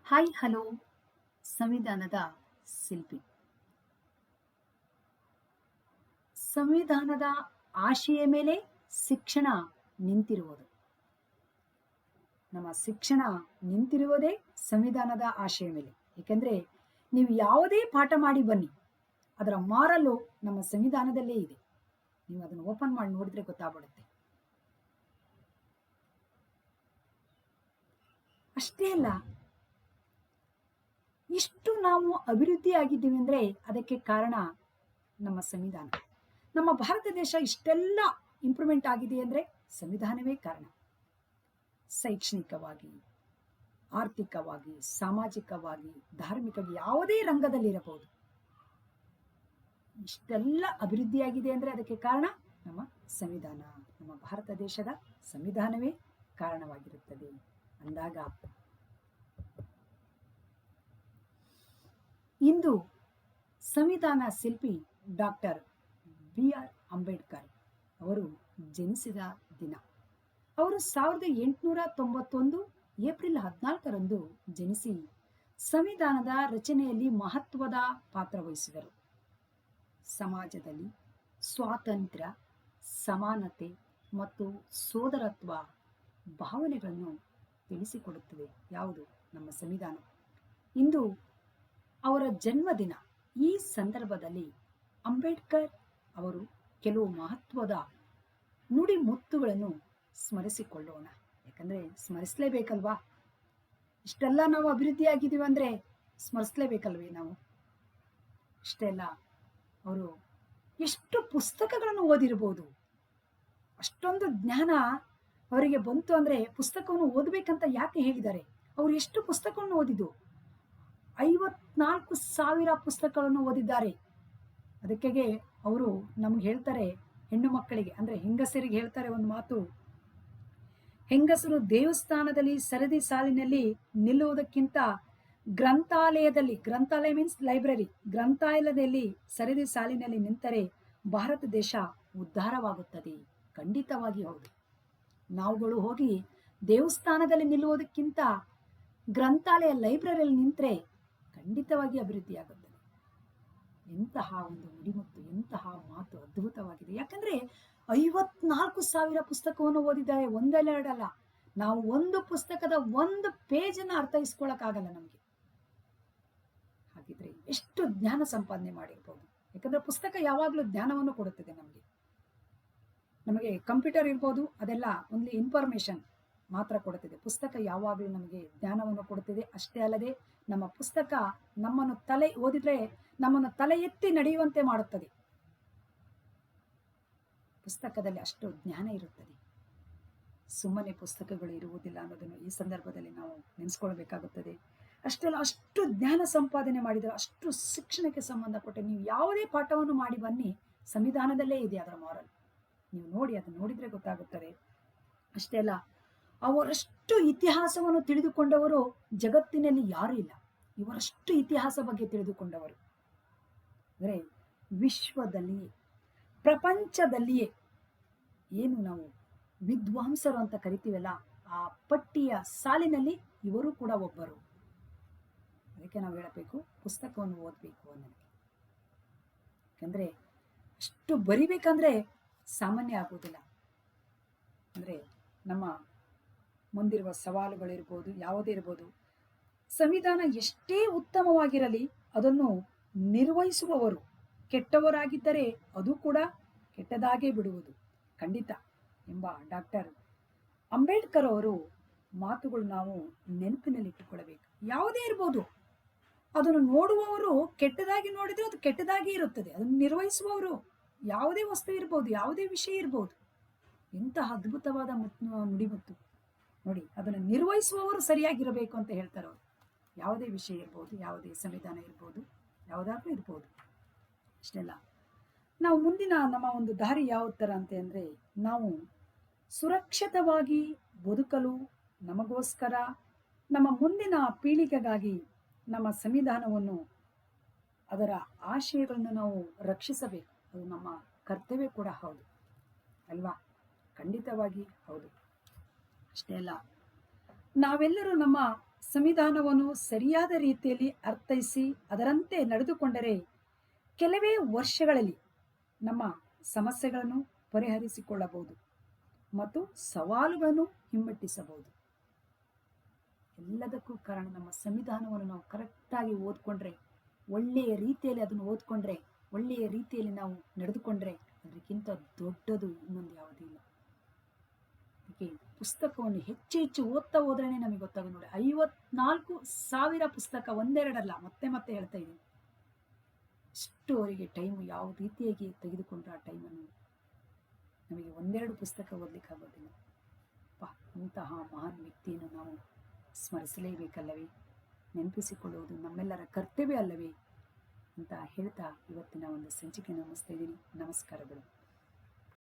Hi hello ಸಂವಿಧಾನದ ಶಿಲ್ಪಿ. ಸಂವಿಧಾನದ ಆಶೆಯ ಮೇಲೆ ಶಿಕ್ಷಣ ನಿಂತಿರುವುದು. ನಮ್ಮ ಶಿಕ್ಷಣ ನಿಂತಿರುವುದೇ ಸಂವಿಧಾನದ ಆಶೆಯ ಮೇಲೆ. ಏಕೆಂದ್ರೆ ನೀವು ಯಾವುದೇ ಪಾಠ ಮಾಡಿ ಬನ್ನಿ, ಅದರ ಮಾರಲು ನಮ್ಮ ಸಂವಿಧಾನದಲ್ಲೇ ಇದೆ. ನೀವು ಅದನ್ನು ಓಪನ್ ಮಾಡಿ ನೋಡಿದ್ರೆ ಗೊತ್ತಾಗ್ಬಿಡುತ್ತೆ. ಅಷ್ಟೇ ಅಲ್ಲ, ಇಷ್ಟು ನಾವು ಅಭಿವೃದ್ಧಿ ಆಗಿದ್ದೀವಿ ಅಂದ್ರೆ ಅದಕ್ಕೆ ಕಾರಣ ನಮ್ಮ ಸಂವಿಧಾನ. ನಮ್ಮ ಭಾರತ ದೇಶ ಇಷ್ಟೆಲ್ಲ ಇಂಪ್ರೂವ್ಮೆಂಟ್ ಆಗಿದೆ ಅಂದ್ರೆ ಸಂವಿಧಾನವೇ ಕಾರಣ. ಶೈಕ್ಷಣಿಕವಾಗಿ, ಆರ್ಥಿಕವಾಗಿ, ಸಾಮಾಜಿಕವಾಗಿ, ಧಾರ್ಮಿಕವಾಗಿ, ಯಾವುದೇ ರಂಗದಲ್ಲಿರಬಹುದು. ಇಷ್ಟೆಲ್ಲ ಅಭಿವೃದ್ಧಿಯಾಗಿದೆ ಅಂದ್ರೆ ಅದಕ್ಕೆ ಕಾರಣ ನಮ್ಮ ಸಂವಿಧಾನ. ನಮ್ಮ ಭಾರತ ದೇಶದ ಸಂವಿಧಾನವೇ ಕಾರಣವಾಗಿರುತ್ತದೆ ಅಂದಾಗ ಇಂದು ಸಂವಿಧಾನ ಶಿಲ್ಪಿ ಡಾಕ್ಟರ್ ಬಿ.ಆರ್. ಅಂಬೇಡ್ಕರ್ ಅವರು ಜನಿಸಿದ ದಿನ. ಅವರು 1891 ಏಪ್ರಿಲ್ 14ರಂದು ಜನಿಸಿ ಸಂವಿಧಾನದ ರಚನೆಯಲ್ಲಿ ಮಹತ್ವದ ಪಾತ್ರ ವಹಿಸಿದರು. ಸಮಾಜದಲ್ಲಿ ಸ್ವಾತಂತ್ರ್ಯ, ಸಮಾನತೆ ಮತ್ತು ಸೋದರತ್ವ ಭಾವನೆಗಳನ್ನು ತಿಳಿಸಿಕೊಡುತ್ತದೆ ಯಾವುದು ನಮ್ಮ ಸಂವಿಧಾನ. ಇಂದು ಅವರ ಜನ್ಮದಿನ. ಈ ಸಂದರ್ಭದಲ್ಲಿ ಅಂಬೇಡ್ಕರ್ ಅವರು ಕೆಲವು ಮಹತ್ವದ ನುಡಿ ಮುತ್ತುಗಳನ್ನು ಸ್ಮರಿಸಿಕೊಳ್ಳೋಣ. ಯಾಕಂದ್ರೆ ಸ್ಮರಿಸಲೇಬೇಕಲ್ವಾ? ಇಷ್ಟೆಲ್ಲ ನಾವು ಅಭಿವೃದ್ಧಿ ಆಗಿದ್ದೀವಿ ಅಂದ್ರೆ ಸ್ಮರಿಸಲೇಬೇಕಲ್ವೇ ನಾವು? ಇಷ್ಟೆಲ್ಲ ಅವರು ಎಷ್ಟು ಪುಸ್ತಕಗಳನ್ನು ಓದಿರ್ಬೋದು. ಅಷ್ಟೊಂದು ಜ್ಞಾನ ಅವರಿಗೆ ಬಂತು ಅಂದ್ರೆ ಪುಸ್ತಕವನ್ನು ಓದಬೇಕಂತ ಯಾಕೆ ಹೇಳಿದ್ದಾರೆ? ಅವರು ಎಷ್ಟು ಪುಸ್ತಕವನ್ನು ಓದಿದ್ದು? 54,000 ಪುಸ್ತಕಗಳನ್ನು ಓದಿದ್ದಾರೆ. ಅದಕ್ಕೆ ಅವರು ನಮ್ಗೆ ಹೇಳ್ತಾರೆ, ಹೆಣ್ಣು ಮಕ್ಕಳಿಗೆ ಅಂದ್ರೆ ಹೆಂಗಸರಿಗೆ ಹೇಳ್ತಾರೆ ಒಂದು ಮಾತು: ಹೆಂಗಸರು ದೇವಸ್ಥಾನದಲ್ಲಿ ಸರದಿ ಸಾಲಿನಲ್ಲಿ ನಿಲ್ಲುವುದಕ್ಕಿಂತ ಗ್ರಂಥಾಲಯದಲ್ಲಿ, ಗ್ರಂಥಾಲಯ ಮೀನ್ಸ್ ಲೈಬ್ರರಿ, ಗ್ರಂಥಾಲಯದಲ್ಲಿ ಸರದಿ ಸಾಲಿನಲ್ಲಿ ನಿಂತರೆ ಭಾರತ ದೇಶ ಉದ್ಧಾರವಾಗುತ್ತದೆ. ಖಂಡಿತವಾಗಿ ಹೌದು. ನಾವುಗಳು ಹೋಗಿ ದೇವಸ್ಥಾನದಲ್ಲಿ ನಿಲ್ಲುವುದಕ್ಕಿಂತ ಗ್ರಂಥಾಲಯ, ಲೈಬ್ರರಿಯಲ್ಲಿ ನಿಂತರೆ ಖಂಡಿತವಾಗಿ ಅಭಿವೃದ್ಧಿ ಆಗುತ್ತದೆ. ಎಂತಹ ಒಂದು ನುಡಿಮುತ್ತು, ಎಂತಹ ಮಾತು ಅದ್ಭುತವಾಗಿದೆ. ಯಾಕಂದ್ರೆ 54,000 ಪುಸ್ತಕವನ್ನು ಓದಿದ್ದಾರೆ, ಒಂದೆರಡಲ್ಲ. ನಾವು ಒಂದು ಪುಸ್ತಕದ ಒಂದು ಪೇಜನ್ನು ಅರ್ಥೈಸ್ಕೊಳಕ್ಕಾಗಲ್ಲ ನಮ್ಗೆ. ಹಾಗಿದ್ರೆ ಎಷ್ಟು ಜ್ಞಾನ ಸಂಪಾದನೆ ಮಾಡಿರ್ಬೋದು. ಯಾಕಂದ್ರೆ ಪುಸ್ತಕ ಯಾವಾಗ್ಲೂ ಜ್ಞಾನವನ್ನು ಕೊಡುತ್ತದೆ ನಮ್ಗೆ. ನಮಗೆ ಕಂಪ್ಯೂಟರ್ ಇರ್ಬೋದು, ಅದೆಲ್ಲ ಓನ್ಲಿ ಇನ್ಫಾರ್ಮೇಶನ್ ಮಾತ್ರ ಕೊಡುತ್ತದೆ. ಪುಸ್ತಕ ಯಾವಾಗಲೂ ನಮಗೆ ಜ್ಞಾನವನ್ನು ಕೊಡುತ್ತದೆ. ಅಷ್ಟೇ ಅಲ್ಲದೆ ನಮ್ಮ ಪುಸ್ತಕ ನಮ್ಮನ್ನು ಓದಿದ್ರೆ ನಮ್ಮನ್ನು ತಲೆ ಎತ್ತಿ ನಡೆಯುವಂತೆ ಮಾಡುತ್ತದೆ. ಪುಸ್ತಕದಲ್ಲಿ ಅಷ್ಟು ಜ್ಞಾನ ಇರುತ್ತದೆ. ಸುಮ್ಮನೆ ಪುಸ್ತಕಗಳು ಇರುವುದಿಲ್ಲ ಅನ್ನೋದನ್ನು ಈ ಸಂದರ್ಭದಲ್ಲಿ ನಾವು ನೆನೆಸ್ಕೊಳ್ಬೇಕಾಗುತ್ತದೆ. ಅಷ್ಟೆಲ್ಲ ಅಷ್ಟು ಜ್ಞಾನ ಸಂಪಾದನೆ ಮಾಡಿದರೆ, ಅಷ್ಟು ಶಿಕ್ಷಣಕ್ಕೆ ಸಂಬಂಧಪಟ್ಟ ನೀವು ಯಾವುದೇ ಪಾಠವನ್ನು ಮಾಡಿ ಬನ್ನಿ, ಸಂವಿಧಾನದಲ್ಲೇ ಇದೆ ಅದರ ಮಾರಲ್. ನೀವು ನೋಡಿ, ಅದನ್ನು ನೋಡಿದ್ರೆ ಗೊತ್ತಾಗುತ್ತದೆ. ಅಷ್ಟೇ ಅಲ್ಲ, ಅವರಷ್ಟು ಇತಿಹಾಸವನ್ನು ತಿಳಿದುಕೊಂಡವರು ಜಗತ್ತಿನಲ್ಲಿ ಯಾರೂ ಇಲ್ಲ. ಇವರಷ್ಟು ಇತಿಹಾಸ ಬಗ್ಗೆ ತಿಳಿದುಕೊಂಡವರು ಅಂದರೆ ವಿಶ್ವದಲ್ಲಿಯೇ, ಪ್ರಪಂಚದಲ್ಲಿಯೇ ಏನು ನಾವು ವಿದ್ವಾಂಸರು ಅಂತ ಕರಿತೀವಲ್ಲ, ಆ ಪಟ್ಟಿಯ ಸಾಲಿನಲ್ಲಿ ಇವರು ಕೂಡ ಒಬ್ಬರು. ಅದಕ್ಕೆ ನಾವು ಹೇಳಬೇಕು, ಪುಸ್ತಕವನ್ನು ಓದಬೇಕು ಅನ್ನೋದಕ್ಕೆ. ಯಾಕಂದ್ರೆ ಅಷ್ಟು ಬರಿಬೇಕಂದ್ರೆ ಸಾಮಾನ್ಯ ಆಗುವುದಿಲ್ಲ. ಅಂದ್ರೆ ನಮ್ಮ ಮುಂದಿರುವ ಸವಾಲುಗಳಿರ್ಬೋದು, ಯಾವುದೇ ಇರ್ಬೋದು, ಸಂವಿಧಾನ ಎಷ್ಟೇ ಉತ್ತಮವಾಗಿರಲಿ ಅದನ್ನು ನಿರ್ವಹಿಸುವವರು ಕೆಟ್ಟವರಾಗಿದ್ದರೆ ಅದು ಕೂಡ ಕೆಟ್ಟದಾಗೇ ಬಿಡುವುದು ಖಂಡಿತ ಎಂಬ ಡಾಕ್ಟರ್ ಅಂಬೇಡ್ಕರ್ ಅವರು ಮಾತುಗಳು ನಾವು ನೆನಪಿನಲ್ಲಿಟ್ಟುಕೊಳ್ಳಬೇಕು. ಯಾವುದೇ ಇರ್ಬೋದು, ಅದನ್ನು ನೋಡುವವರು ಕೆಟ್ಟದಾಗಿ ನೋಡಿದ್ರೆ ಅದು ಕೆಟ್ಟದಾಗಿ ಇರುತ್ತದೆ. ಅದನ್ನು ನಿರ್ವಹಿಸುವವರು ಯಾವುದೇ ವಸ್ತು ಇರ್ಬೋದು, ಯಾವುದೇ ವಿಷಯ ಇರ್ಬೋದು, ಎಂತಹ ಅದ್ಭುತವಾದ ನುಡಿಮುತ್ತು ನೋಡಿ. ಅದನ್ನು ನಿರ್ವಹಿಸುವವರು ಸರಿಯಾಗಿರಬೇಕು ಅಂತ ಹೇಳ್ತಾರೆ ಅವರು. ಯಾವುದೇ ವಿಷಯ ಇರ್ಬೋದು, ಯಾವುದೇ ಸಂವಿಧಾನ ಇರ್ಬೋದು, ಯಾವುದಾದ್ರೂ ಇರ್ಬೋದು. ಅಷ್ಟೆಲ್ಲ ನಾವು ಮುಂದಿನ ನಮ್ಮ ಒಂದು ದಾರಿ ಯಾವ ಥರ ಅಂತ ಅಂದರೆ, ನಾವು ಸುರಕ್ಷಿತವಾಗಿ ಬದುಕಲು ನಮಗೋಸ್ಕರ, ನಮ್ಮ ಮುಂದಿನ ಪೀಳಿಗೆಗಾಗಿ ನಮ್ಮ ಸಂವಿಧಾನವನ್ನು, ಅದರ ಆಶಯಗಳನ್ನು ನಾವು ರಕ್ಷಿಸಬೇಕು. ಅದು ನಮ್ಮ ಕರ್ತವ್ಯ ಕೂಡ ಹೌದು ಅಲ್ವಾ? ಖಂಡಿತವಾಗಿ ಹೌದು. ಅಷ್ಟೇ ಅಲ್ಲ, ನಾವೆಲ್ಲರೂ ನಮ್ಮ ಸಂವಿಧಾನವನ್ನು ಸರಿಯಾದ ರೀತಿಯಲ್ಲಿ ಅರ್ಥೈಸಿ ಅದರಂತೆ ನಡೆದುಕೊಂಡರೆ ಕೆಲವೇ ವರ್ಷಗಳಲ್ಲಿ ನಮ್ಮ ಸಮಸ್ಯೆಗಳನ್ನು ಪರಿಹರಿಸಿಕೊಳ್ಳಬಹುದು ಮತ್ತು ಸವಾಲುಗಳನ್ನು ಹಿಮ್ಮೆಟ್ಟಿಸಬಹುದು. ಎಲ್ಲದಕ್ಕೂ ಕಾರಣ ನಮ್ಮ ಸಂವಿಧಾನವನ್ನು ನಾವು ಕರೆಕ್ಟಾಗಿ ಓದ್ಕೊಂಡ್ರೆ, ಒಳ್ಳೆಯ ರೀತಿಯಲ್ಲಿ ಅದನ್ನು ಓದ್ಕೊಂಡ್ರೆ, ಒಳ್ಳೆಯ ರೀತಿಯಲ್ಲಿ ನಾವು ನಡೆದುಕೊಂಡ್ರೆ ಅದಕ್ಕಿಂತ ದೊಡ್ಡದು ಇನ್ನೊಂದು ಯಾವುದೂ ಇಲ್ಲ. ಅದಕ್ಕೆ ಪುಸ್ತಕವನ್ನು ಹೆಚ್ಚು ಹೆಚ್ಚು ಓದ್ತಾ ಹೋದ್ರೇ ನಮಗೆ ಗೊತ್ತಾಗೋದು. ನೋಡಿ, 54,000 ಪುಸ್ತಕ, ಒಂದೆರಡಲ್ಲ, ಮತ್ತೆ ಮತ್ತೆ ಹೇಳ್ತಾ ಇದ್ದೀನಿ. ಇಷ್ಟು ಅವರಿಗೆ ಟೈಮು ಯಾವ ರೀತಿಯಾಗಿ ತೆಗೆದುಕೊಂಡ್ರೆ ಆ ಟೈಮನ್ನು ನಮಗೆ ಒಂದೆರಡು ಪುಸ್ತಕ ಓದಲಿಕ್ಕೆ ಆಗೋದಿಲ್ಲ. ಇಂತಹ ಮಹಾನ್ ವ್ಯಕ್ತಿಯನ್ನು ನಾವು ಸ್ಮರಿಸಲೇಬೇಕಲ್ಲವೇ? ನೆನಪಿಸಿಕೊಳ್ಳುವುದು ನಮ್ಮೆಲ್ಲರ ಕರ್ತವ್ಯ ಅಲ್ಲವೇ ಅಂತ ಹೇಳ್ತಾ ಇವತ್ತಿನ ಒಂದು ಸಂಚಿಕೆ ಮುಗಿಸ್ತಾ ಇದ್ದೀನಿ. ನಮಸ್ಕಾರಗಳು.